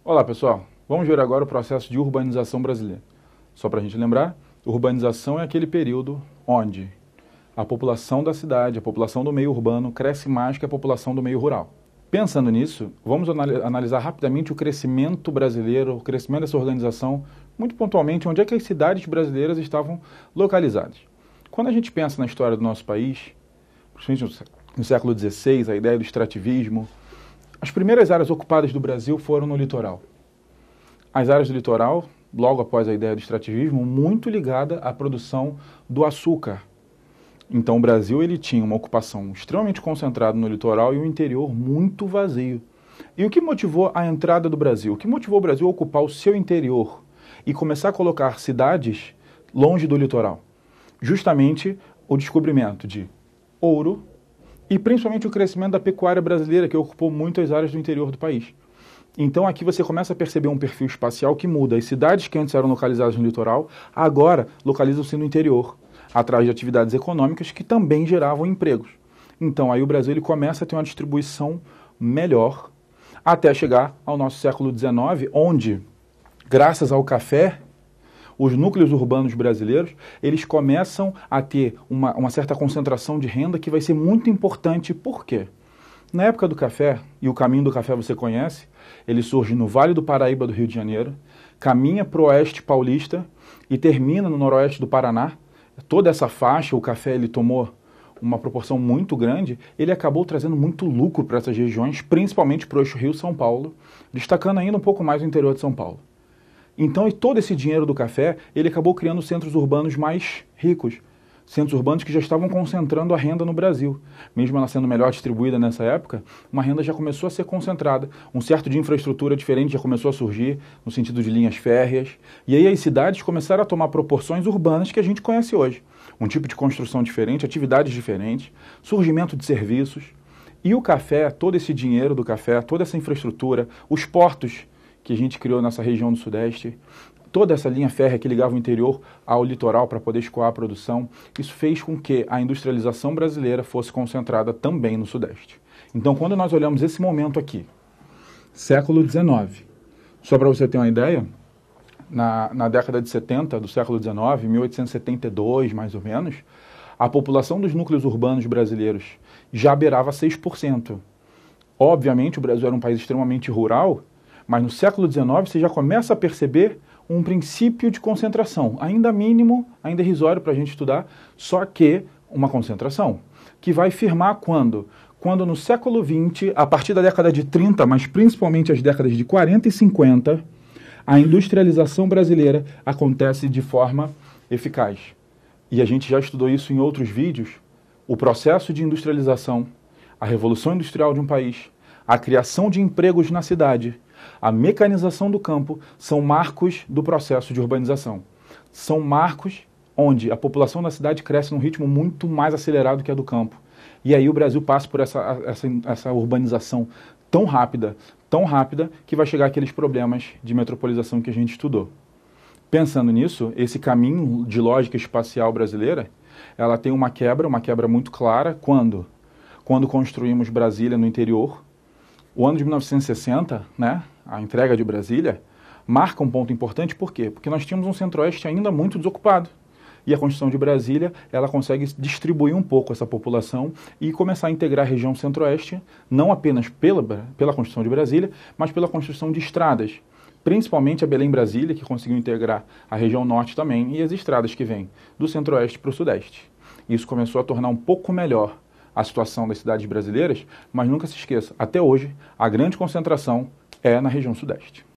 Olá pessoal, vamos ver agora o processo de urbanização brasileira. Só para a gente lembrar, urbanização é aquele período onde a população da cidade, a população do meio urbano cresce mais que a população do meio rural. Pensando nisso, vamos analisar rapidamente o crescimento brasileiro, o crescimento dessa organização, muito pontualmente onde é que as cidades brasileiras estavam localizadas. Quando a gente pensa na história do nosso país, principalmente no século XVI, a ideia do extrativismo, as primeiras áreas ocupadas do Brasil foram no litoral. As áreas do litoral, logo após a ideia do extrativismo, muito ligada à produção do açúcar. Então o Brasil ele tinha uma ocupação extremamente concentrada no litoral e o interior muito vazio. E o que motivou a entrada do Brasil? O que motivou o Brasil a ocupar o seu interior e começar a colocar cidades longe do litoral? Justamente o descobrimento de ouro, e principalmente o crescimento da pecuária brasileira, que ocupou muitas áreas do interior do país. Então aqui você começa a perceber um perfil espacial que muda. As cidades que antes eram localizadas no litoral, agora localizam-se no interior, atrás de atividades econômicas que também geravam empregos. Então aí o Brasil ele começa a ter uma distribuição melhor, até chegar ao nosso século XIX, onde, graças ao café, os núcleos urbanos brasileiros, eles começam a ter uma certa concentração de renda que vai ser muito importante. Por quê? Na época do café, e o caminho do café você conhece, ele surge no Vale do Paraíba do Rio de Janeiro, caminha para o oeste paulista e termina no noroeste do Paraná. Toda essa faixa, o café ele tomou uma proporção muito grande, ele acabou trazendo muito lucro para essas regiões, principalmente para o eixo Rio-São Paulo, destacando ainda um pouco mais o interior de São Paulo. Então, e todo esse dinheiro do café, ele acabou criando centros urbanos mais ricos, centros urbanos que já estavam concentrando a renda no Brasil. Mesmo ela sendo melhor distribuída nessa época, uma renda já começou a ser concentrada, um certo de infraestrutura diferente já começou a surgir, no sentido de linhas férreas, e aí as cidades começaram a tomar proporções urbanas que a gente conhece hoje. Um tipo de construção diferente, atividades diferentes, surgimento de serviços, e o café, todo esse dinheiro do café, toda essa infraestrutura, os portos que a gente criou nessa região do Sudeste, toda essa linha férrea que ligava o interior ao litoral para poder escoar a produção, isso fez com que a industrialização brasileira fosse concentrada também no Sudeste. Então, quando nós olhamos esse momento aqui, século XIX, só para você ter uma ideia, na década de 70 do século XIX, 1872 mais ou menos, a população dos núcleos urbanos brasileiros já beirava 6%. Obviamente, o Brasil era um país extremamente rural, mas no século XIX você já começa a perceber um princípio de concentração, ainda mínimo, ainda irrisório para a gente estudar, só que uma concentração, que vai firmar quando? Quando no século XX, a partir da década de 30, mas principalmente as décadas de 40 e 50, a industrialização brasileira acontece de forma eficaz. E a gente já estudou isso em outros vídeos, o processo de industrialização, a revolução industrial de um país, a criação de empregos na cidade, a mecanização do campo são marcos do processo de urbanização. São marcos onde a população da cidade cresce num ritmo muito mais acelerado que a do campo. E aí o Brasil passa por essa urbanização tão rápida, que vai chegar àqueles problemas de metropolização que a gente estudou. Pensando nisso, esse caminho de lógica espacial brasileira, ela tem uma quebra muito clara, quando construímos Brasília no interior. O ano de 1960, né, a entrega de Brasília, marca um ponto importante, por quê? Porque nós tínhamos um centro-oeste ainda muito desocupado. E a construção de Brasília, ela consegue distribuir um pouco essa população e começar a integrar a região centro-oeste, não apenas pela construção de Brasília, mas pela construção de estradas. Principalmente a Belém-Brasília, que conseguiu integrar a região norte também, e as estradas que vêm do centro-oeste para o sudeste. Isso começou a tornar um pouco melhor a situação das cidades brasileiras, mas nunca se esqueça, até hoje, a grande concentração é na região sudeste.